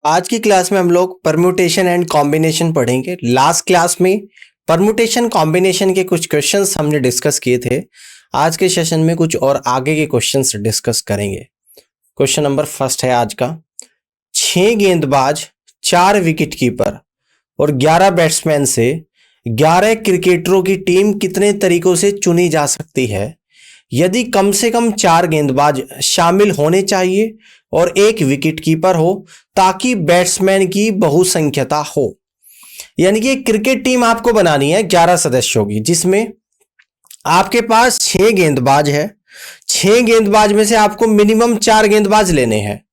आज की क्लास में हम लोग परम्यूटेशन एंड कॉम्बिनेशन पढ़ेंगे। लास्ट क्लास में परम्यूटेशन कॉम्बिनेशन के कुछ क्वेश्चंस हमने डिस्कस किए थे। आज के सेशन में कुछ और आगे के क्वेश्चंस डिस्कस करेंगे। क्वेश्चन नंबर फर्स्ट है आज का, 6 गेंदबाज 4 विकेट कीपर और 11 बैट्समैन से 11 क्रिकेटरों की टीम कितने तरीकों से चुनी जा सकती है यदि कम से कम 4 गेंदबाज शामिल होने चाहिए और 1 विकेट कीपर हो ताकि बैट्समैन की बहुसंख्यता हो। यानी कि एक क्रिकेट टीम आपको बनानी है 11 सदस्यों की, जिसमें आपके पास 6 गेंदबाज है। 6 गेंदबाज में से आपको मिनिमम 4 गेंदबाज लेने हैं।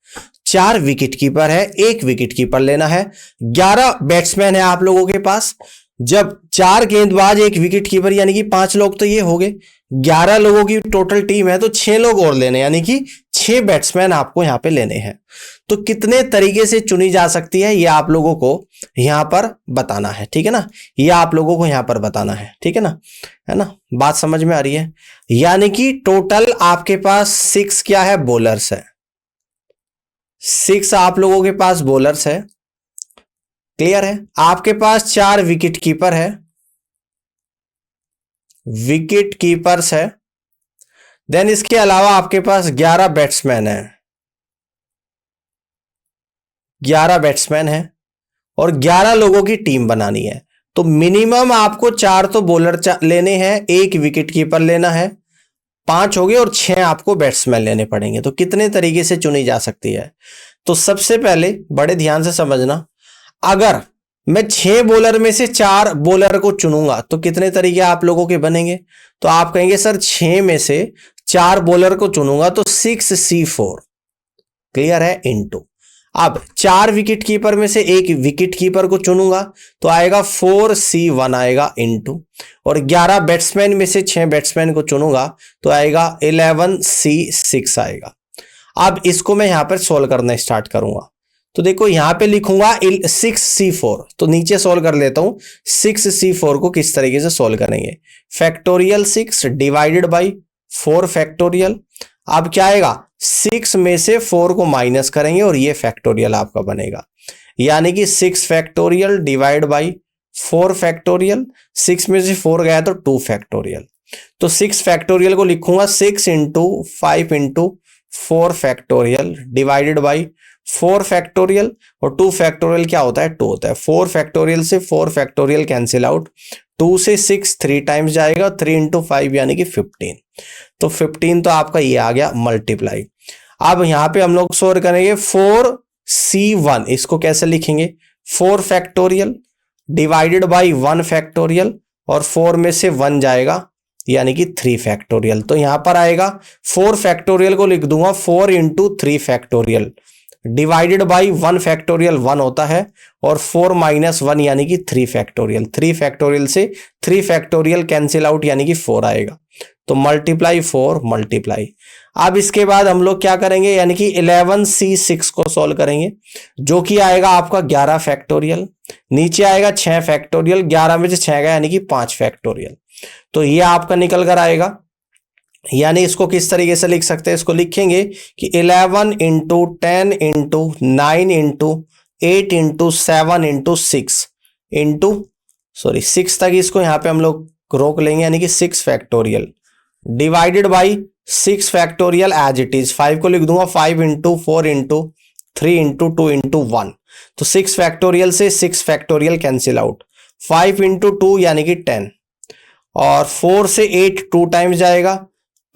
4 विकेट कीपर है, 1 विकेट कीपर लेना है। 11 बैट्समैन है आप लोगों के पास। जब 4 गेंदबाज 1 विकेट कीपर यानी कि 5 लोग तो ये हो गए। 11 लोगों की टोटल टीम है तो 6 लोग और लेने, यानी कि 6 बैट्समैन आपको यहां पे लेने हैं। तो कितने तरीके से चुनी जा सकती है ये आप लोगों को यहां पर बताना है, ठीक है ना। ये आप लोगों को यहां पर बताना है, ठीक है ना। बात समझ में आ रही है। यानी कि टोटल आपके पास 6 क्या है, बॉलर्स है। 6 आप लोगों के पास बॉलर्स है, क्लियर है। आपके पास 4 विकेट कीपर है, विकेट कीपर्स है। देन इसके अलावा आपके पास 11 बैट्समैन है, 11 बैट्समैन है और 11 लोगों की टीम बनानी है। तो मिनिमम आपको 4 तो बॉलर लेने हैं, 1 विकेट कीपर लेना है, 5 हो गए और 6 आपको बैट्समैन लेने पड़ेंगे। तो कितने तरीके से चुनी जा सकती है, तो सबसे पहले बड़े ध्यान से समझना, अगर मैं 6 बॉलर में से 4 बॉलर को चुनूंगा तो कितने तरीके आप लोगों के बनेंगे। तो आप कहेंगे सर 6 में से 4 बॉलर को चुनूंगा तो 6C4, क्लियर है, इनटू। अब 4 विकेट कीपर में से 1 विकेट कीपर को चुनूंगा तो आएगा 4C1 आएगा, इनटू। और 11 बैट्समैन में से 6 बैट्समैन को चुनूंगा तो आएगा 11C6 आएगा। अब इसको मैं यहां पर सोल्व करना स्टार्ट करूंगा। तो देखो यहां पे लिखूंगा 6C4, तो नीचे सोल्व कर लेता हूं। 6C4 को किस तरीके से सोल्व करेंगे, फैक्टोरियल 6 डिवाइडेड बाई 4 फैक्टोरियल। अब क्या आएगा, 6 में से 4 को माइनस करेंगे और ये फैक्टोरियल आपका बनेगा। यानी कि 6 फैक्टोरियल डिवाइड बाई 4 फैक्टोरियल। 6 में से 4 गया तो 2 फैक्टोरियल। तो 6 फैक्टोरियल को लिखूंगा 6 into 5 into 4 factorial divided by 4 factorial. और 2 फैक्टोरियल क्या होता है, 2 होता है। 4 फैक्टोरियल से 4 फैक्टोरियल कैंसिल आउट, 2 से 6 3 टाइम्स जाएगा, 3 इंटू 5 यानी कि 15। तो 15 तो आपका ये आ गया मल्टीप्लाई। अब यहां पे हम लोग सोल्व करेंगे 4C1, इसको कैसे लिखेंगे, 4 फैक्टोरियल डिवाइडेड बाई 1 फैक्टोरियल और 4 में से 1 जाएगा यानी कि 3 फैक्टोरियल। तो यहां पर आएगा 4 फैक्टोरियल को लिख दूंगा 4 into 3 factorial divided by 1 factorial 1 होता है और 4 माइनस 1 यानी कि 3 फैक्टोरियल। 3 फैक्टोरियल से 3 फैक्टोरियल कैंसिल आउट यानी कि 4 आएगा। तो मल्टीप्लाई 4 मल्टीप्लाई। अब इसके बाद हम लोग क्या करेंगे, यानी कि 11C6 को सॉल्व करेंगे, जो कि आएगा आपका 11 फैक्टोरियल। नीचे आएगा 6 फैक्टोरियल, 11 में से 6 गया यानी कि 5 फैक्टोरियल। तो ये आपका निकल कर आएगा। यानी इसको किस तरीके से लिख सकते हैं, इसको लिखेंगे कि 11 into 10 into 9 into 8 into 7 into 6 into 6 तक इसको यहां पे हम लोग रोक लेंगे, यानी कि 6 factorial divided by 6 factorial as it is. 5 को लिख दूंगा 5 इंटू 4 इंटू 3 इंटू 2 इंटू 1। तो 6 फैक्टोरियल से 6 फैक्टोरियल कैंसिल आउट, 5 इंटू 2 यानी कि 10 और 4 से 8 2 टाइम्स जाएगा,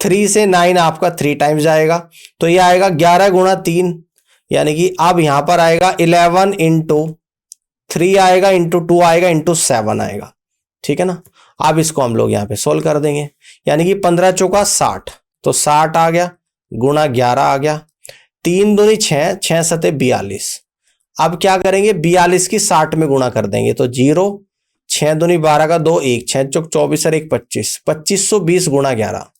3 से 9 आपका 3 टाइम्स जाएगा। तो ये आएगा 11 गुणा 3 यानी कि अब यहां पर आएगा 11 इंटू 3 आएगा इंटू 2 आएगा इंटू 7 आएगा, ठीक है ना। अब इसको हम लोग यहां पे सोल्व कर देंगे, यानी कि 15 चौका 60, तो 60 आ गया गुणा 11 आ गया, 3 दूनी 6, 6 सते 42। अब क्या करेंगे, 42 की 60 में गुणा कर देंगे तो 0, 6 दूनी 12 का 2 1, 6 चौक 24 और 1 25, 2520 गुणा 11।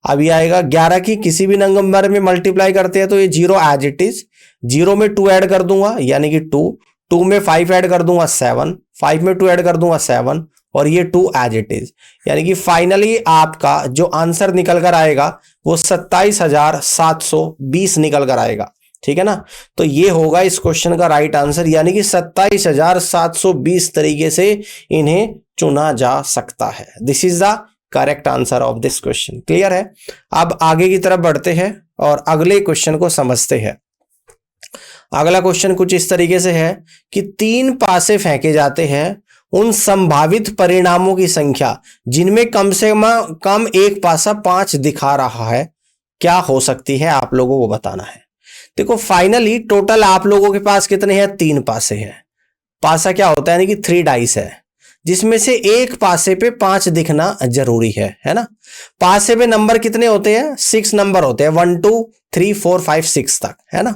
अब ये आएगा 11 की किसी भी नंबर में मल्टीप्लाई करते हैं तो ये 0 एज इट इज, 0 में 2 ऐड कर दूंगा यानी कि 2, 2 में 5 ऐड कर दूंगा 7, 5 में 2 ऐड कर दूंगा 7 और ये 2 एज इट इज। यानी कि फाइनली आपका जो आंसर निकल कर आएगा वो 27,720 निकल कर आएगा, ठीक है ना। तो ये होगा इस क्वेश्चन का राइट आंसर, यानी कि 27,720 तरीके से इन्हें चुना जा सकता है। This is the correct answer of this question. Clear है। अब आगे की तरफ बढ़ते हैं और अगले क्वेश्चन को समझते हैं। अगला क्वेश्चन कुछ इस तरीके से है कि 3 पासे फेंके जाते हैं, उन संभावित परिणामों की संख्या जिनमें कम से कम एक पासा 5 दिखा रहा है, क्या हो सकती है, आप लोगों को बताना है। देखो फाइनली टोटल आप लोगों के पास कितने हैं, 3 पासे हैं। पासा क्या होता है, यानी कि 3 डाइस है, जिसमें से एक पासे पे 5 दिखना जरूरी है ना। पासे पे नंबर कितने होते हैं, 6 नंबर होते हैं, 1 2 3 4 5 6 तक, है ना।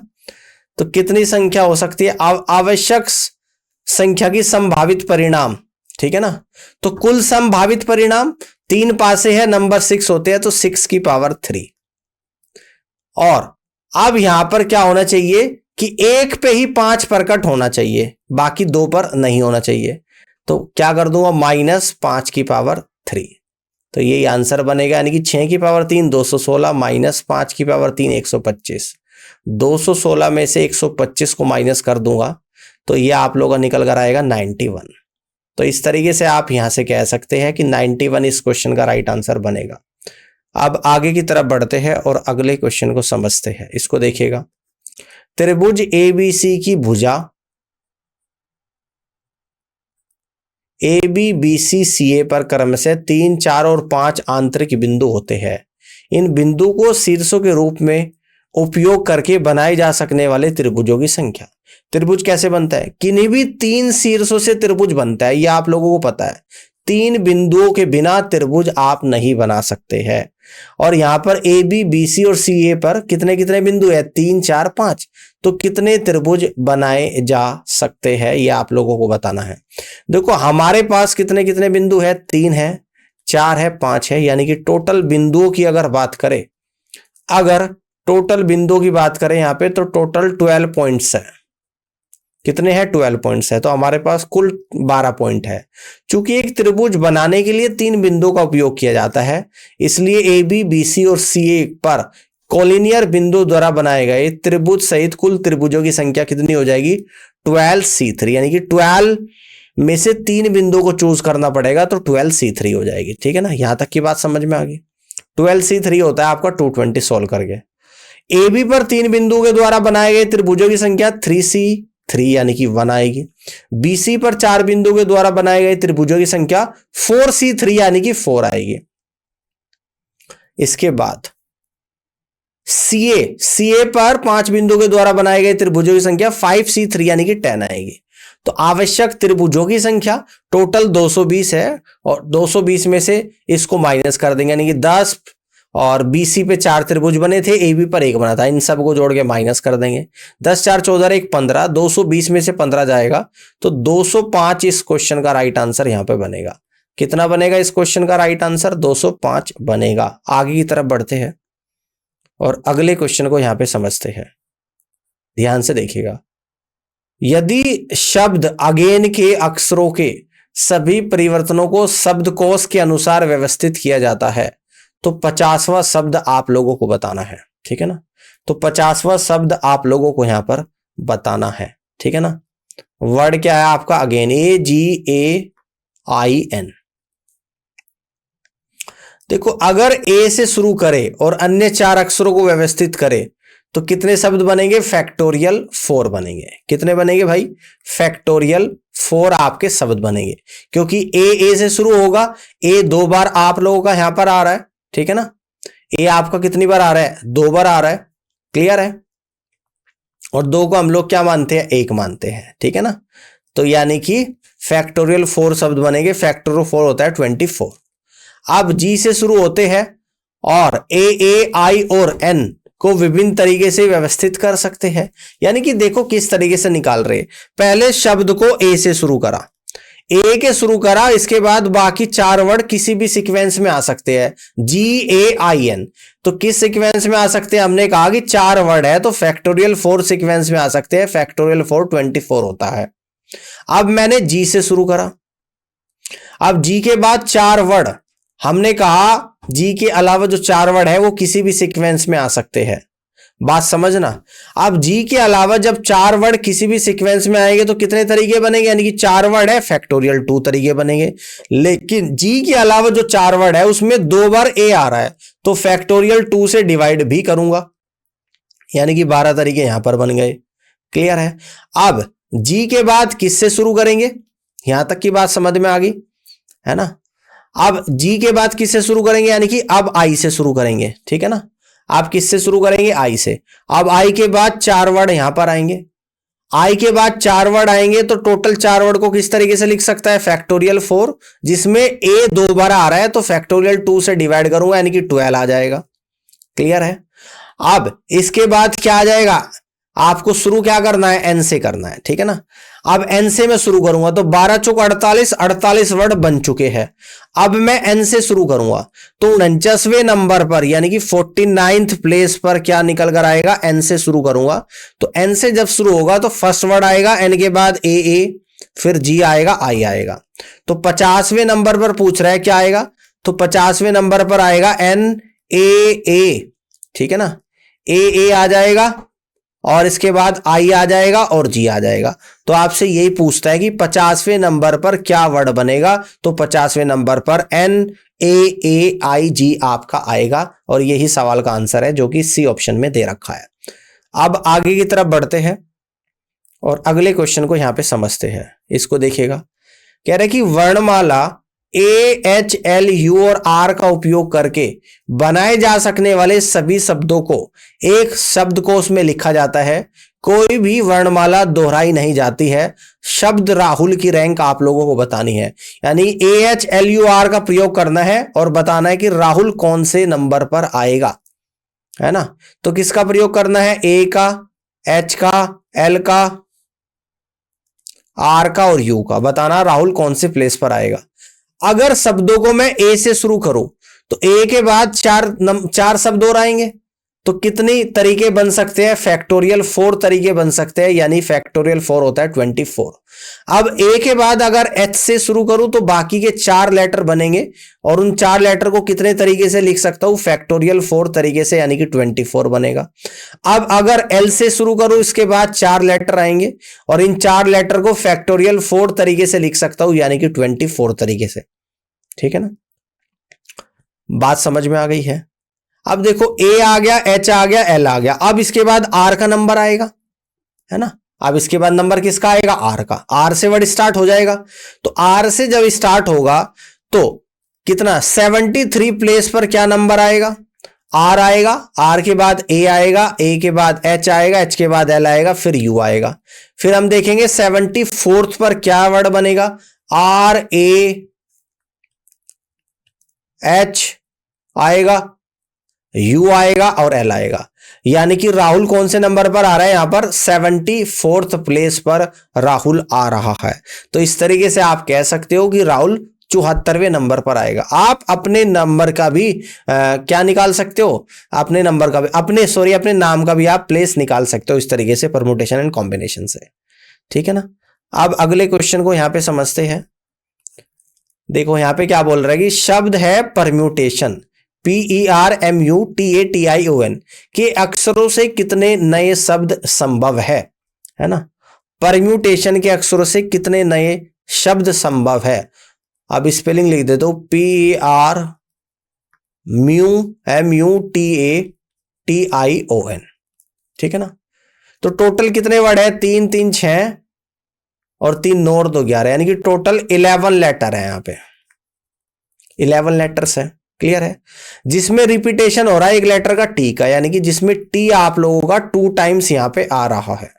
तो कितनी संख्या हो सकती है, आवश्यक संख्या की संभावित परिणाम, ठीक है ना। तो कुल संभावित परिणाम 3 पासे है, नंबर 6 होते हैं, तो 6 की पावर 3। और अब यहां पर क्या होना चाहिए कि एक पे ही 5 प्रकट होना चाहिए, बाकी 2 पर नहीं होना चाहिए। तो क्या कर दूंगा, -5 की पावर 3। तो यही आंसर बनेगा, यानी कि 6 की पावर 3 216 -5 की पावर 3 125। 216 में से 125 को माइनस कर दूंगा तो ये आप लोगों का निकल कर आएगा 91। तो इस तरीके से आप यहां से कह सकते हैं कि 91 इस क्वेश्चन का राइट आंसर बनेगा। अब आगे की तरफ बढ़ते हैं और अगले क्वेश्चन को समझते हैं। इसको देखिएगा, त्रिभुज एबीसी की भुजा ABBCCA पर क्रमशः 3 4 और 5 आंतरिक बिंदु होते हैं। इन बिंदु को शीर्षों के रूप में उपयोग करके बनाए जा सकने वाले त्रिभुजों की संख्या। त्रिभुज कैसे बनता है, किन्हीं भी 3 शीर्षों से त्रिभुज बनता है, यह आप लोगों को पता है। 3 बिंदुओं के बिना त्रिभुज आप नहीं बना सकते हैं। और यहां पर ABBC और CA पर कितने कितने बिंदु है, 3 4 5। तो कितने त्रिभुज बनाए जा सकते हैं, यह आप लोगों को बताना है। देखो हमारे पास कितने कितने बिंदु है, 3 है, 4 है, 5 है, यानी कि टोटल बिंदुओं की अगर बात करें, अगर टोटल बिंदुओं की बात करें यहां पे, तो टोटल 12 पॉइंट्स है। कितने हैं, 12 पॉइंट्स है। तो हमारे पास कुल 12 पॉइंट है। चूंकि एक त्रिभुज बनाने के लिए 3 बिंदुओं का उपयोग किया जाता है, इसलिए ABBC और CA पर कोलिनियर बिंदु द्वारा बनाए गए त्रिभुज सहित कुल त्रिभुजों की संख्या कितनी हो जाएगी, 12C3। यानी कि 12 में से 3 बिंदुओं को चूज करना पड़ेगा, तो 12C3 हो जाएगी। ठीक है ना, यहां तक की बात समझ में आ गई। 12C3 होता है आपका 220 सोल्व करके। AB पर 3 बिंदुओं के द्वारा बनाए गए त्रिभुजों की संख्या 3C3 यानी कि 1 आएगी। BC पर 4 बिंदुओं के द्वारा बनाए गए त्रिभुजों की संख्या 4C3 यानी कि 4 आएगी। इसके बाद CA पर 5 बिंदुओं के द्वारा बनाए गए त्रिभुजों की संख्या 5C3 यानी कि 10 आएगी। तो आवश्यक त्रिभुजों की संख्या टोटल 220 है, और 220 में से इसको माइनस कर देंगे, यानी कि 10, और BC पे 4 त्रिभुज बने थे, AB पर 1 बना था, इन सब को जोड़ के माइनस कर देंगे। 10 4 14 1 15, 220 में से 15 जाएगा, तो 205 इस क्वेश्चन का राइट आंसर यहां पे बनेगा। कितना बनेगा इस क्वेश्चन का राइट आंसर, 205 बनेगा। आगे की तरफ बढ़ते हैं और अगले क्वेश्चन को यहां पे समझते हैं। ध्यान से देखिएगा, यदि शब्द अगेन के अक्षरों के सभी परिवर्तनों को शब्दकोश के अनुसार व्यवस्थित किया जाता है, तो 50वां शब्द आप लोगों को बताना है। ठीक है ना, तो 50वां शब्द आप लोगों को यहां पर बताना है। ठीक है ना, वर्ड क्या है आपका, अगेन, AGAIN। देखो अगर A से शुरू करे और अन्य 4 अक्षरों को व्यवस्थित करे तो कितने शब्द बनेंगे, फैक्टोरियल 4 बनेंगे। कितने बनेंगे भाई, फैक्टोरियल 4 आपके शब्द बनेंगे, क्योंकि A से शुरू होगा। A 2 बार आप लोगों का यहां पर आ रहा है। ठीक है ना, A आपका कितनी बार आ रहा है, 2 बार आ रहा है। क्लियर है, और 2 को हम लोग क्या मानते हैं, 1 मानते हैं। ठीक है ना, तो यानी कि फैक्टोरियल 4 शब्द बनेंगे। फैक्टोरियल 4 होता है 24। अब G से शुरू होते हैं और A, और N को विभिन्न तरीके से व्यवस्थित कर सकते हैं। यानी कि देखो किस तरीके से निकाल रहे, पहले शब्द को A से शुरू करा, A के शुरू करा, इसके बाद बाकी 4 वर्ड किसी भी सीक्वेंस में आ सकते हैं, GAIN। तो किस सीक्वेंस में आ सकते हैं, हमने कहा कि 4 वर्ड है, तो फैक्टोरियल 4 सीक्वेंस में आ सकते हैं। फैक्टोरियल 4 24 होता है। अब मैंने G से शुरू करा, अब G के बाद 4 वर्ड, हमने कहा G के अलावा जो 4 वर्ड है वो किसी भी सीक्वेंस में आ सकते हैं। बात समझना। अब जी के अलावा जब 4 वर्ड किसी भी सीक्वेंस में आएंगे तो कितने तरीके बनेंगे, यानी कि 4 वर्ड है फैक्टोरियल 2 तरीके बनेंगे। लेकिन जी के अलावा जो 4 वर्ड है उसमें 2 बार ए आ रहा है तो फैक्टोरियल 2 से डिवाइड भी करूंगा, यानी कि 12 तरीके यहां पर बन गए। क्लियर है। अब जी के बाद किससे शुरू करेंगे, यहां तक की बात समझ में आ गई है ना। अब जी के बाद किससे शुरू करेंगे, यानी कि अब आई से शुरू करेंगे, ठीक है ना। आप किससे शुरू करेंगे, आई से। अब आई के बाद 4 वर्ड यहां पर आएंगे, आई के बाद 4 वर्ड आएंगे तो टोटल 4 वर्ड को किस तरीके से लिख सकता है, फैक्टोरियल 4, जिसमें ए 2 बार आ रहा है तो फैक्टोरियल 2 से डिवाइड करूंगा यानी कि 12 आ जाएगा। क्लियर है। अब इसके बाद क्या आ जाएगा, आपको शुरू क्या करना है, एन से करना है, ठीक है ना। अब एन से मैं शुरू करूंगा तो 12 चौक 48, 48 वर्ड बन चुके हैं। अब मैं एन से शुरू करूंगा तो 49वें नंबर पर यानी कि 49th प्लेस पर क्या निकल कर आएगा, एन से शुरू करूंगा तो एन से जब शुरू होगा तो फर्स्ट वर्ड आएगा, एन के बाद ए, फिर जी आएगा, आई आएगा। तो 50वें नंबर पर पूछ रहा है क्या आएगा, तो 50वें नंबर पर आएगा एन ए, ठीक है ना। ए आ जाएगा और इसके बाद आई आ जाएगा और जी आ जाएगा। तो आपसे यही पूछता है कि 50वें नंबर पर क्या वर्ड बनेगा, तो 50वें नंबर पर एन ए आई जी आपका आएगा और यही सवाल का आंसर है जो कि सी ऑप्शन में दे रखा है। अब आगे की तरफ बढ़ते हैं और अगले क्वेश्चन को यहां पे समझते हैं। इसको देखिएगा, कह रहे कि वर्णमाला ए एच एल यू और आर का उपयोग करके बनाए जा सकने वाले सभी शब्दों को एक शब्दकोश में लिखा जाता है। कोई भी वर्णमाला दोहराई नहीं जाती है। शब्द राहुल की रैंक आप लोगों को बतानी है, यानी A H L U R का प्रयोग करना है और बताना है कि राहुल कौन से नंबर पर आएगा, है ना। तो किसका प्रयोग करना है, ए का, एच का, एल का, आर का और यू का। बताना राहुल कौन से प्लेस पर आएगा। अगर शब्दों को मैं ए से शुरू करूं तो ए के बाद 4 शब्द और आएंगे तो कितनी तरीके बन सकते हैं, फैक्टोरियल 4 तरीके बन सकते हैं, यानी फैक्टोरियल 4 होता है 24। अब ए के बाद अगर एच से शुरू करूं तो बाकी के 4 लेटर बनेंगे और उन 4 लेटर को कितने तरीके से लिख सकता हूं, फैक्टोरियल 4 तरीके से, यानी कि 24 बनेगा। अब अगर एल से शुरू करूं इसके बाद 4 लेटर आएंगे और इन 4 लेटर को फैक्टोरियल 4 तरीके से लिख सकता हूं, यानी कि 24 तरीके से। ठीक है ना, बात समझ में आ गई है। अब देखो ए आ गया, एच आ गया, एल आ गया। अब इसके बाद आर का नंबर आएगा, है ना। अब इसके बाद नंबर किसका आएगा, आर का। आर से वर्ड स्टार्ट हो जाएगा तो आर से जब स्टार्ट होगा तो कितना, 73 प्लेस पर क्या नंबर आएगा, आर आएगा। आर के बाद ए आएगा, ए के बाद एच आएगा, एच के बाद एल आएगा, फिर यू आएगा। फिर हम देखेंगे 74th पर क्या वर्ड बनेगा, आर ए एच आएगा, यू आएगा और एल आएगा। यानी कि राहुल कौन से नंबर पर आ रहा है, यहां पर 74th प्लेस पर राहुल आ रहा है। तो इस तरीके से आप कह सकते हो कि राहुल 74वें नंबर पर आएगा। आप अपने नंबर का भी क्या निकाल सकते हो, अपने नंबर का भी, अपने नाम का भी आप प्लेस निकाल सकते हो इस तरीके से, परमुटेशन एंड कॉम्बिनेशन से। ठीक है ना। अब अगले क्वेश्चन को यहां पे समझते हैं। देखो यहां पे क्या बोल रहा है कि शब्द है परम्यूटेशन, PERMUTATION के अक्षरों से कितने नए शब्द संभव है ना। परम्यूटेशन के अक्षरों से कितने नए शब्द संभव है। अब स्पेलिंग लिख दे दो, PERMUTATION। ठीक है ना। तो टोटल कितने वर्ड है, 3 3 6 और 3 9 और 2 11, यानी कि टोटल 11 लेटर है। यहां पे 11 लेटर्स है। क्लियर है। जिसमें रिपीटेशन हो रहा है एक लेटर का, टी का, यानी कि जिसमें टी आप लोगों का 2 टाइम्स यहां पे आ रहा है।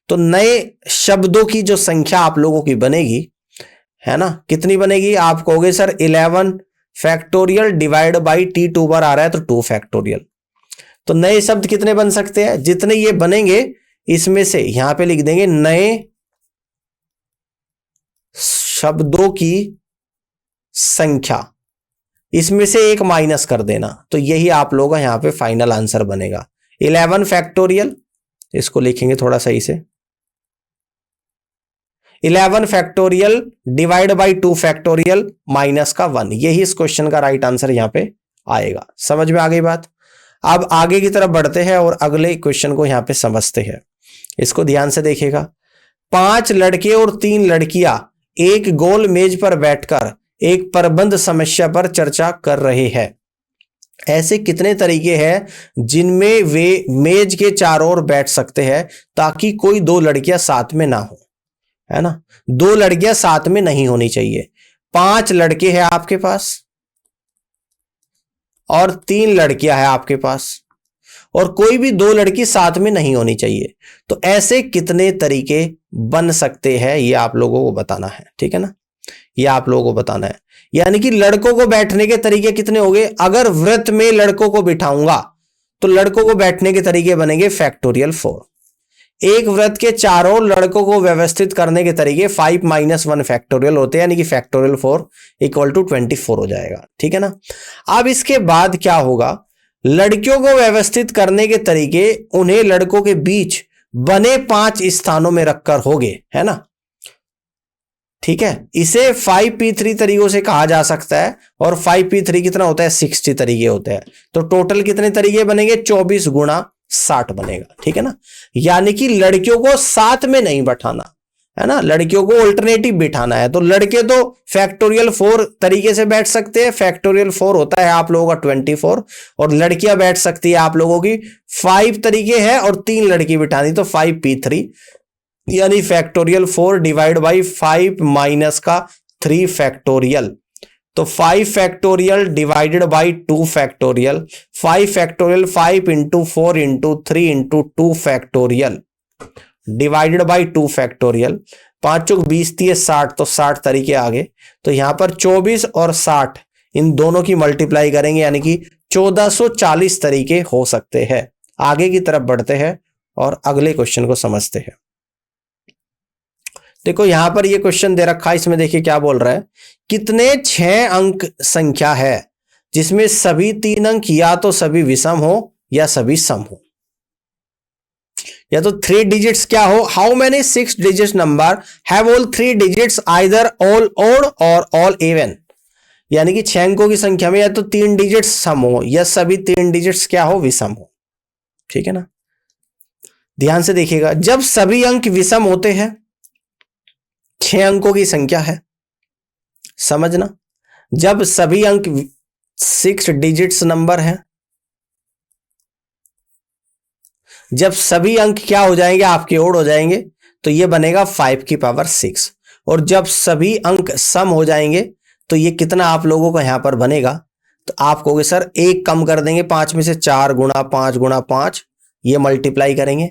तो नए शब्दों की जो संख्या आप लोगों की बनेगी, है ना, कितनी बनेगी, आप कहोगे sir 11 factorial divide by T 2 बार आ रहा है तो 2 फैक्टोरियल। तो नए शब्द कितने बन सकते हैं, जितने ये बनेंगे इसमें से यहां पे लिख देंगे नए शब्दों की संख्या, इसमें से एक माइनस कर देना। तो यही आप लोगों का यहां पे फाइनल आंसर बनेगा 11 फैक्टोरियल। इसको लिखेंगे थोड़ा सही से, 11 factorial divide by 2 factorial minus का 1। यही इस क्वेश्चन का राइट आंसर यहां पे आएगा। समझ में आ गई बात। अब आगे की तरफ बढ़ते हैं और अगले क्वेश्चन को यहां पे समझते हैं। इसको ध्यान से देखिएगा। 5 लड़के और 3 लड़कियां एक गोल मेज पर बैठकर एक प्रबंध समस्या पर चर्चा कर रहे हैं। ऐसे कितने तरीके हैं जिनमें वे मेज के चारों ओर बैठ सकते हैं ताकि कोई 2 लड़कियां साथ में ना हो, है ना। 2 लड़कियां साथ में नहीं होनी चाहिए। 5 लड़के हैं आपके पास और 3 लड़कियां हैं आपके पास, और कोई भी 2 लड़की साथ में नहीं होनी चाहिए। तो ऐसे कितने तरीके बन सकते हैं ये आप लोगों को बताना है, ठीक है ना। ये आप लोगों को बताना है। यानी कि लड़कों को बैठने के तरीके कितने हो गए। अगर वृत्त में लड़कों को बिठाऊंगा तो लड़कों को बैठने के तरीके बनेंगे फैक्टोरियल 4। एक वृत्त के चारों लड़कों को व्यवस्थित करने के तरीके 5 - 1 फैक्टोरियल होते हैं, यानी कि फैक्टोरियल 4 = 24 हो जाएगा, ठीक है ना। अब इसके बाद क्या होगा, लड़कियों को व्यवस्थित करने के तरीके उन्हें लड़कों के बीच बने 5 स्थानों में रखकर होंगे, है ना। ठीक है, इसे 5p3 तरीकों से कहा जा सकता है, और 5p3 कितना होता है, 60 तरीके होते हैं। तो टोटल कितने तरीके बनेंगे, 24 × 60 बनेगा, ठीक है ना। यानी कि लड़कियों को साथ में नहीं बैठाना, है ना, लड़कियों को ऑल्टरनेटिव बिठाना है। तो लड़के तो फैक्टोरियल 4 तरीके से बैठ सकते हैं, फैक्टोरियल 4 होता है आप लोगों का 24, और लड़कियां बैठ सकती है आप लोगों की 5 तरीके हैं और 3 लड़की बिठानी, तो 5p3 यानी फैक्टोरियल 4 डिवाइड बाई 5 - 3 फैक्टोरियल। तो 5 factorial divided by 2 factorial, 5 factorial 5 × 4 × 3 × 2 factorial divided by 2 factorial. 5 × 20 = 60, तो 60 तरीके आ गए। तो यहां पर 24 और 60 इन दोनों की मल्टीप्लाई करेंगे, यानी कि 1440 तरीके हो सकते हैं। आगे की तरफ बढ़ते हैं और अगले क्वेश्चन को समझते हैं। देखो यहां पर ये क्वेश्चन दे रखा है, इसमें देखिए क्या बोल रहा है, कितने 6 अंक संख्या है जिसमें सभी 3 अंक या तो सभी विषम हो या सभी सम हो, या तो 3 डिजिट्स क्या हो। How many 6 digits number have all 3 digits either all odd और ऑल इवन। यानी कि 6 अंकों की संख्या में या तो 3 डिजिट्स सम हो या सभी 3 डिजिट्स क्या हो, विषम हो, ठीक है ना। ध्यान से देखिएगा, जब सभी अंक विषम होते हैं, 6 अंकों की संख्या है, समझना, जब सभी अंक 6 डिजिट्स नंबर है, जब सभी अंक क्या हो जाएंगे, आपके ओड हो जाएंगे, तो ये बनेगा 5⁶। और जब सभी अंक सम हो जाएंगे तो ये कितना आप लोगों को यहां पर बनेगा, तो आप कहोगे सर 1 कम कर देंगे, 5 में से 4 × 5 × 5, ये मल्टीप्लाई करेंगे,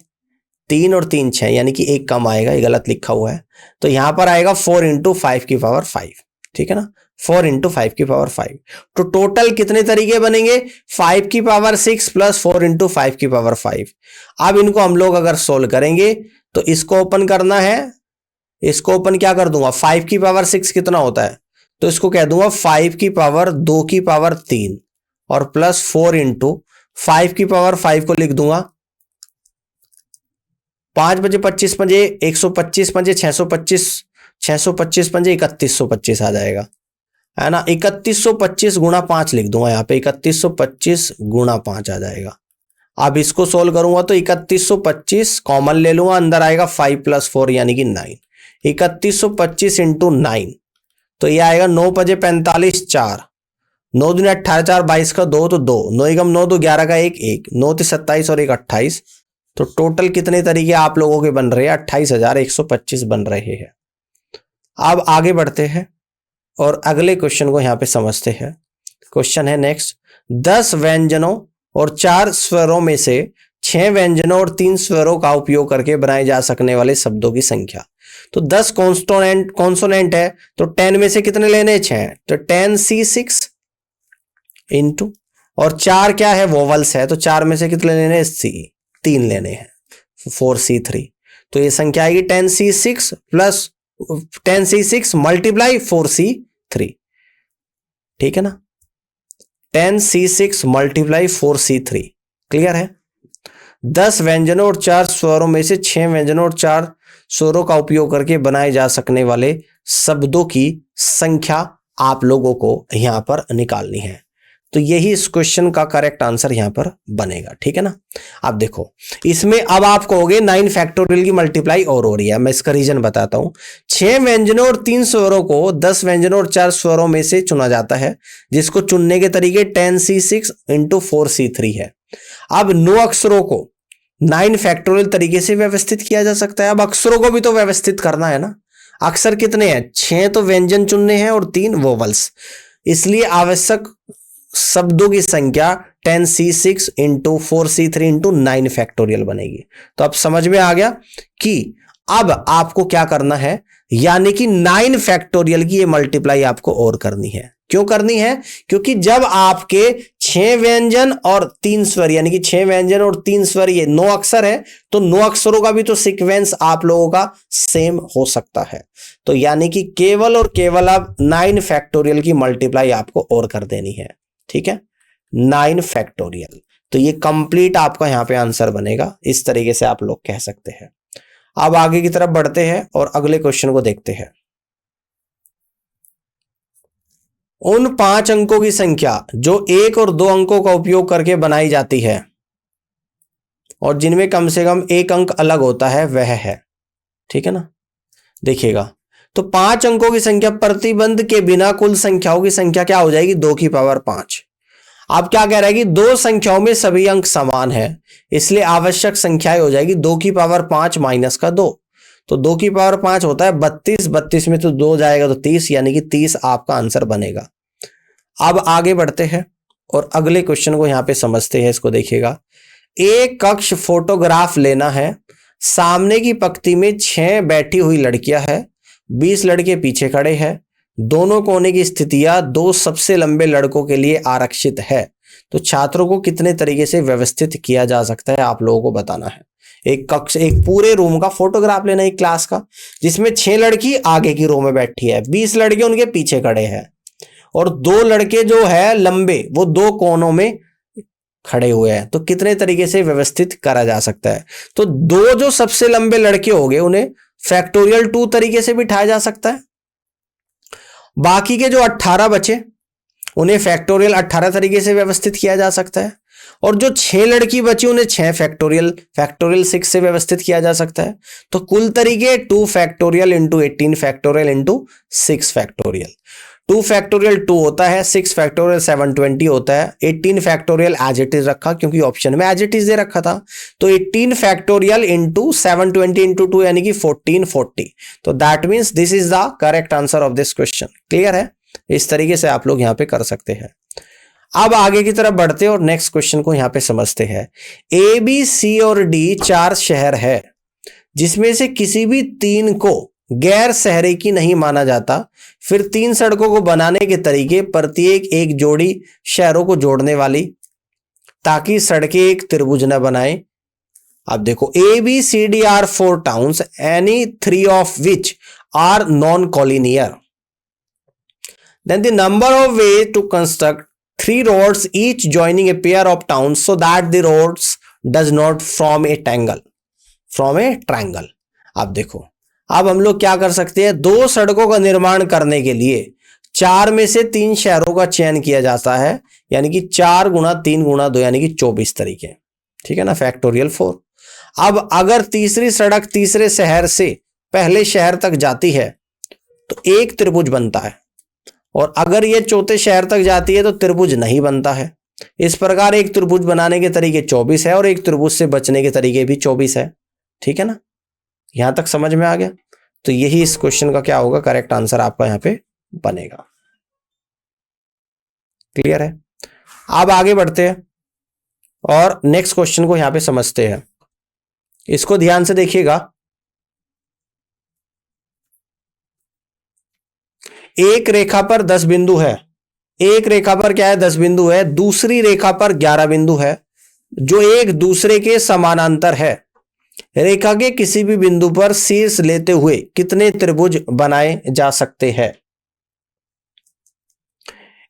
3 और 3 6, यानी कि 1 कम आएगा, ये गलत लिखा हुआ है। तो यहां पर आएगा 4 × 5⁵, ठीक है ना, 4 × 5⁵। तो टोटल कितने तरीके बनेंगे, 5⁶ प्लस 4 × 5⁵। अब इनको हम लोग अगर सोल्व करेंगे तो इसको ओपन करना है, इसको ओपन क्या कर दूंगा, 5⁶ कितना होता है, तो इसको कह दूंगा 5⁻2�3 और प्लस 4 × 5⁵ को लिख दूंगा 5 × 25 = 125 × 625, 625 × 3125 आ जाएगा, है ना। 3125 × 5 लिख दूंगा यहाँ पे, 3125 × 5 आ जाएगा। अब इसको सोल्व करूंगा तो 3125 कॉमन ले लूंगा, अंदर आएगा 5 + 4 यानी कि 9, 3125 × 9, तो ये आएगा 9 × 5 = 45, 4, 9 दूनी 18, 4 22 का 2 तो 2, 9 × 9 तो 11 का 1, 1, 9 × 27 और 1 28। तो टोटल कितने तरीके आप लोगों के बन रहे हैं, 28,125 बन रहे हैं। अब आगे बढ़ते हैं और अगले क्वेश्चन को यहां पे समझते हैं। क्वेश्चन है नेक्स्ट, 10 व्यंजनों और 4 स्वरों में से 6 व्यंजनों और 3 स्वरों का उपयोग करके बनाए जा सकने वाले शब्दों की संख्या। तो 10 कॉन्सोनेंट है, तो 10 में से कितने लेने, 6, तो 10C6 इंटू, और 4 क्या है, वोवल्स है, तो 4 में से कितने लेने, 3 लेने हैं, 4C3। तो ये संख्या आएगी 10C6 plus 10C6 multiply 4C3, ठीक है ना, 10C6 मल्टीप्लाई 4C3, क्लियर है। 10 व्यंजनों और 4 स्वरों में से 6 व्यंजनों और 4 स्वरों का उपयोग करके बनाए जा सकने वाले शब्दों की संख्या आप लोगों को यहां पर निकालनी है। तो यही इस क्वेश्चन का करेक्ट आंसर यहां पर बनेगा। ठीक है ना। अब देखो इसमें अब आप कहोगे 9 फैक्टोरियल की मल्टीप्लाई और हो रही है, मैं इसका रीजन बताता हूं। 6 व्यंजनों और 3 स्वरों को 10 व्यंजनों और 4 स्वरों में से चुना जाता है, जिसको चुनने के तरीके 10c6 इंटू 4c3 है। अब 9 अक्षरों को 9 फैक्टोरियल तरीके से व्यवस्थित किया जा सकता है। अब अक्षरों को भी तो व्यवस्थित करना है ना। अक्षर कितने हैं? 6 तो व्यंजन चुनने हैं और 3 वोवल्स, इसलिए आवश्यक शब्दों की संख्या 10c6 into 4c3 into 9 factorial बनेगी। तो अब समझ में आ गया कि अब आपको क्या करना है, यानी कि 9 फैक्टोरियल की ये मल्टीप्लाई आपको और करनी है। क्यों करनी है? क्योंकि जब आपके 6 व्यंजन और 3 स्वर, यानी कि 6 व्यंजन और 3 स्वर, ये 9 अक्षर है, तो 9 अक्षरों का भी तो सीक्वेंस आप लोगों का सेम हो सकता है। तो यानी कि केवल और केवल अब 9 फैक्टोरियल की मल्टीप्लाई आपको और कर देनी है। ठीक है, 9 फैक्टोरियल। तो ये कंप्लीट आपका यहां पे आंसर बनेगा। इस तरीके से आप लोग कह सकते हैं। अब आगे की तरफ बढ़ते हैं और अगले क्वेश्चन को देखते हैं। उन 5 अंकों की संख्या जो 1 और 2 अंकों का उपयोग करके बनाई जाती है और जिनमें कम से कम 1 अंक अलग होता है, वह है। ठीक है ना। देखिएगा, तो 5 अंकों की संख्या प्रतिबंध के बिना कुल संख्याओं की संख्या क्या हो जाएगी? 2 की पावर 5। अब क्या कह रहा है कि 2 संख्याओं में सभी अंक समान है, इसलिए आवश्यक संख्याएं हो जाएगी 2 की पावर 5 माइनस का 2। तो 2 की पावर 5 होता है 32, 32 में तो 2 जाएगा तो 30, यानी कि 30 आपका आंसर बनेगा। अब आगे बढ़ते हैं और अगले क्वेश्चन को यहां पे समझते हैं। इसको देखिएगा, एक कक्ष फोटोग्राफ लेना है। सामने की पंक्ति में 6 बैठी हुई लड़कियां हैं, 20 लड़के पीछे खड़े हैं। दोनों कोने की स्थितियां 2 सबसे लंबे लड़कों के लिए आरक्षित है। तो छात्रों को कितने तरीके से व्यवस्थित किया जा सकता है, आप लोगों को बताना है। एक कक्ष, एक पूरे रूम का फोटोग्राफ लेना, एक क्लास का, जिसमें 6 लड़की आगे की रो में बैठी है, 20 लड़के उनके पीछे खड़े हैं और 2 लड़के जो है लंबे, वो 2 कोनों में खड़े हुए हैं। तो कितने तरीके से व्यवस्थित करा जा सकता है? तो 2 जो सबसे लंबे लड़के हो गए, उन्हें फैक्टोरियल 2 तरीके से बिठाया जा सकता है। बाकी के जो 18 बचे, उन्हें फैक्टोरियल 18 तरीके से व्यवस्थित किया जा सकता है। और जो 6 लड़की बची, उन्हें 6 फैक्टोरियल 6 से व्यवस्थित किया जा सकता है। तो कुल तरीके 2 factorial into 18 factorial into 6 factorial. 2 factorial 2 होता है, 6 फैक्टोरियल 720 होता है, 18 फैक्टोरियल एज इट इज रखा क्योंकि ऑप्शन में एज इट इज दे रखा था। तो 18 फैक्टोरियल इंटू 720 इंटू 2 यानी कि 1440। तो that means this is the correct answer of this question. Clear है? इस तरीके से आप लोग यहां पे कर सकते हैं। अब आगे की तरफ बढ़ते हैं और नेक्स्ट क्वेश्चन को यहां पे समझते हैं। ए, बी, सी और डी 4 शहर है, जिसमें से किसी भी 3 को गैर शहरी की नहीं माना जाता। फिर 3 सड़कों को बनाने के तरीके, प्रत्येक एक जोड़ी शहरों को जोड़ने वाली, ताकि सड़कें एक त्रिभुज न बनाए। अब देखो, A, B, C, D are 4 towns, any 3 of which are non collinear. Then the number of ways to construct 3 roads each joining a pair of towns so that the roads does not form a triangle. अब देखो, अब हम लोग क्या कर सकते हैं? 2 सड़कों का निर्माण करने के लिए 4 में से 3 शहरों का चयन किया जाता है, यानी कि 4 गुना 3 गुना 2 यानी कि 24 तरीके। ठीक है ना, फैक्टोरियल 4। अब अगर तीसरी सड़क तीसरे शहर से पहले शहर तक जाती है तो एक त्रिभुज बनता है, और अगर ये चौथे शहर तक जाती है तो त्रिभुज नहीं बनता है। इस प्रकार एक त्रिभुज बनाने के तरीके 24 है और एक त्रिभुज से बचने के तरीके भी 24 है। ठीक है ना, यहां तक समझ में आ गया? तो यही इस क्वेश्चन का क्या होगा? करेक्ट आंसर आपका यहां पे बनेगा। क्लियर है? अब आगे बढ़ते हैं और नेक्स्ट क्वेश्चन को यहां पे समझते हैं। इसको ध्यान से देखिएगा। एक रेखा पर 10 बिंदु है। एक रेखा पर क्या है? 10 बिंदु है। दूसरी रेखा पर 11 बिंदु है, जो एक दूसरे के समानांतर है। रेखा के किसी भी बिंदु पर शीर्ष लेते हुए कितने त्रिभुज बनाए जा सकते हैं?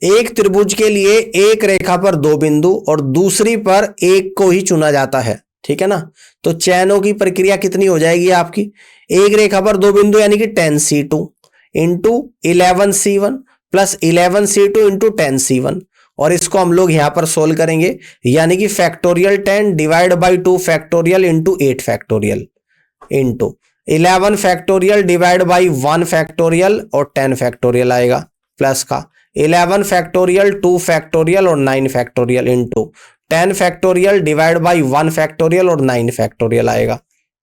एक त्रिभुज के लिए एक रेखा पर 2 बिंदु और दूसरी पर एक को ही चुना जाता है। ठीक है ना, तो चयनों की प्रक्रिया कितनी हो जाएगी आपकी? एक रेखा पर 2 बिंदु यानी कि 10c2 into 11c1 plus 11c2 into 10c1, और इसको हम लोग यहां पर सोल्व करेंगे, यानी कि factorial 10 divide by 2 factorial into 8 factorial into 11 factorial divide by 1 factorial और 10 फैक्टोरियल आएगा, प्लस का 11 फैक्टोरियल 2 फैक्टोरियल और 9 factorial into 10 factorial divide by 1 factorial और 9 फैक्टोरियल आएगा।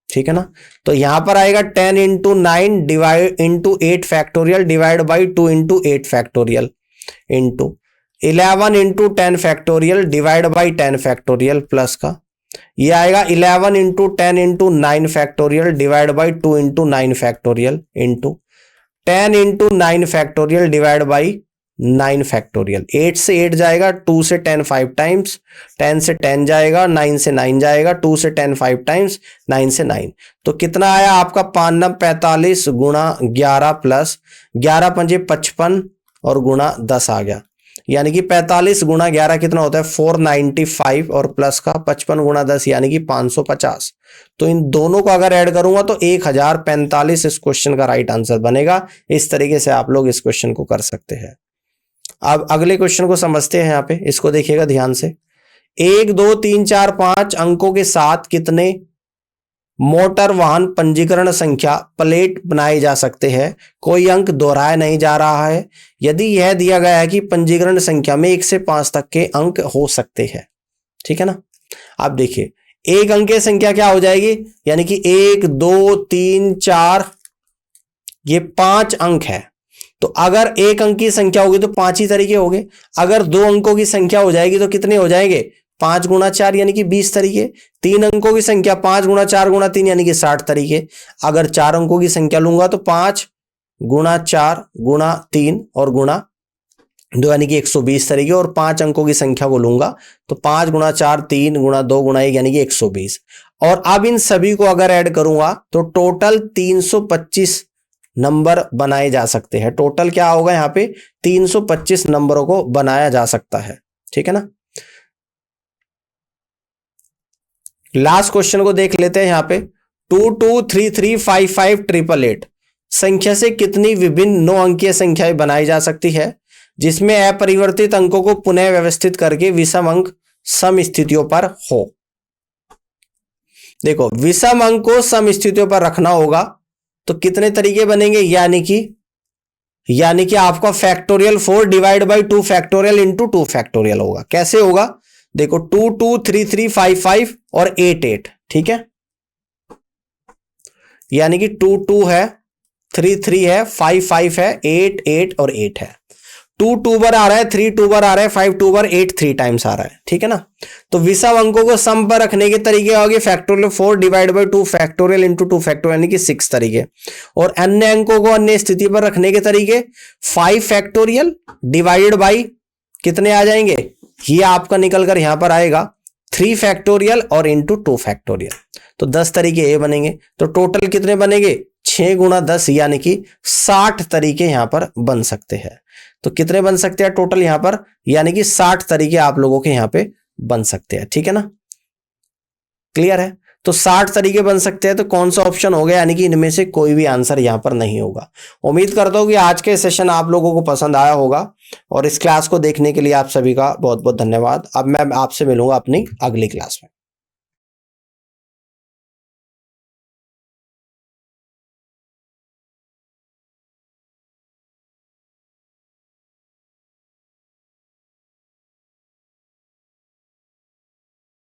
ठीक है ना, तो यहां पर आएगा 10 into 9 divide into 8 factorial divide by 2 into 8 factorial into 11 into 10 factorial divide by 10 factorial, plus का ये आएगा 11 into 10 into 9 factorial divide by 2 into 9 factorial into 10 into 9 factorial divide by 9 factorial. 8 से 8 जाएगा, 2 से 10 5 टाइम्स, 10 से 10 जाएगा, 9 से 9 जाएगा, 2 से 10 5 टाइम्स, 9 से 9। तो कितना आया आपका 5 45 गुणा 11 प्लस 11 पंजे 55 और गुणा 10 आ गया, यानी कि 45 गुणा 11 कितना होता है 495 और प्लस का 55 गुणा 10 यानी कि 550। तो इन दोनों को अगर ऐड करूंगा तो 1045 इस क्वेश्चन का राइट आंसर बनेगा। इस तरीके से आप लोग इस क्वेश्चन को कर सकते हैं। अब अगले क्वेश्चन को समझते हैं। यहाँ पे इसको देखिएगा ध्यान से। 1 2 3 4 5 अंकों के साथ कितने मोटर वाहन पंजीकरण संख्या प्लेट बनाए जा सकते हैं? कोई अंक दोहराया नहीं जा रहा है। यदि यह दिया गया है कि पंजीकरण संख्या में 1 से 5 तक के अंक हो सकते हैं। ठीक है ना, आप देखिए एक अंक की संख्या क्या हो जाएगी, यानी कि 1 2 3 4 ये 5 अंक है। तो अगर एक अंक की संख्या होगी तो 5 ही तरीके होंगे। अगर 2 अंकों की संख्या हो जाएगी तो कितने हो जाएंगे 5 गुणा 4 यानी कि 20 तरीके। 3 अंकों की संख्या 5 गुणा 4 गुणा 3 यानी कि 60 तरीके। अगर 4 अंकों की संख्या लूंगा तो 5 गुणा 4 गुणा 3 और गुणा 2 यानी कि 120 तरीके। और 5 अंकों की संख्या को लूंगा तो 5 गुणा 4 3 गुणा 2 गुणा 1 यानी कि 120। और अब इन सभी को अगर ऐड करूंगा तो टोटल 325 नंबर बनाए जा सकते हैं। टोटल क्या होगा यहाँ पे 325 नंबरों को बनाया जा सकता है। ठीक है ना, लास्ट क्वेश्चन को देख लेते हैं। यहाँ पे 2 2 3 3 5 5 8 8 संख्या से कितनी विभिन्न 9 अंकीय संख्याएं बनाई जा सकती है जिसमें अपरिवर्तित अंकों को पुनः व्यवस्थित करके विषम अंक सम स्थितियों पर हो? देखो विषम अंक को सम स्थितियों पर रखना होगा तो कितने तरीके बनेंगे, यानी कि आपका factorial 4 divide by 2 factorial into 2 factorial होगा। कैसे होगा, देखो 2 2 3 3 5 5 और 8 8। ठीक है, यानी कि 2 2 है, 3 3 है, 5 5 है, 8 8 और 8 है। 2 2 बार आ रहा है, 3 2 बार आ रहा है, 5 2 बार, 8 3 टाइम्स आ रहा है। ठीक है ना, तो विषम अंकों को सम पर रखने के तरीके होंगे factorial 4 divide by 2 factorial into 2 factorial यानी कि 6 तरीके। और अन्य अंकों को अन्य स्थिति पर रखने के तरीके 5 फैक्टोरियल डिवाइडेड बाई कितने आ जाएंगे, ये आपका निकल कर यहां पर आएगा 3 फैक्टोरियल और इंटू 2 फैक्टोरियल। तो 10 तरीके ये बनेंगे। तो टोटल कितने बनेंगे 6 गुणा 10 यानी कि 60 तरीके यहां पर बन सकते हैं। तो कितने बन सकते हैं टोटल यहां पर, यानी कि 60 तरीके आप लोगों के यहां पे बन सकते हैं। ठीक है ना, क्लियर है। तो 60 तरीके बन सकते हैं तो कौन सा ऑप्शन होगा, यानी कि इनमें से कोई भी आंसर यहां पर नहीं होगा। उम्मीद करता हूं कि आज के सेशन आप लोगों को पसंद आया होगा और इस क्लास को देखने के लिए आप सभी का बहुत बहुत धन्यवाद। अब मैं आपसे मिलूंगा अपनी अगली क्लास में।